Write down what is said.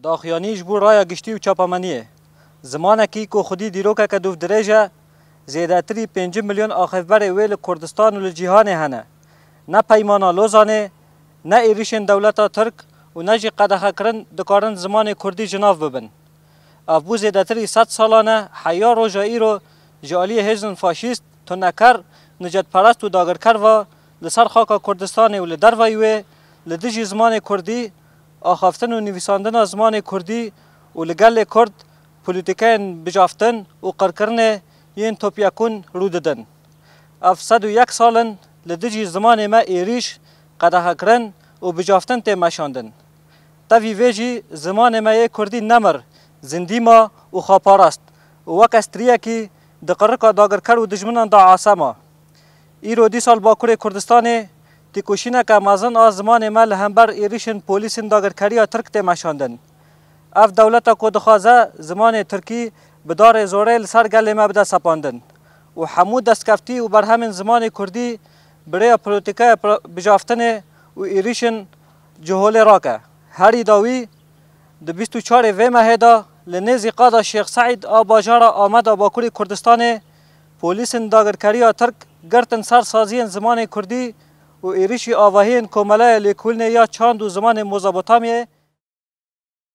داخیانی جبور رای گشتی و چاپمنیه زمانکی که خودی دیروکه که دوف درجه زیادتری 5 میلیون آخفبر ویل کردستان و جهان هنه نه پیمانا لوزانه نه ایریشن دولتا ترک و نه جی قدخه کرن دکارن زمان کردی جناف ببن افبو زیادتری 100 سالانه حیا روژا ایرو جالی هزن فاشیست تنکر نجات پرست و داگرکر و لسر خاکا کردستان و لدروایوه لدجی زمان کردی آخافتن و نویساندن زمان کردی و لگل کرد پولیتیکین بجافتن و قرکرن یین توپیاکون رو ددن. اف 101 سالن لدجی زمان ما ایریش قدها کرن و بجافتن تیمشاندن. تاوی ویجی زمان ما یک کردی نمر زندی ما و خاپاراست و وک استریا کی دقرقا داگرکر و دجمنان دا عاصمه. ایرو دی سال باکور کردستان تیکوشینا که مازن آز زمان ما لهمبر ایریشن پولیسین داگرکری ترک تیمشاندن. اف دولتا کودخوازه زمان ترکی بدار زوره لسر گل ما بده سپاندن و حمود دستکفتی و برهمن زمان کردی برای پروتیکای بجافتن و ایریشن جهول راکه هری داوی د 24 و مهدا لنزی قادا شیخ سعید آباجارا آمد باکوری کردستان پولیسن داگرکری ترک گرتن سر سازین زمان کردی و ایریشی آواهین کومله لیکولنه یا چاند و زمان موزابوتامیه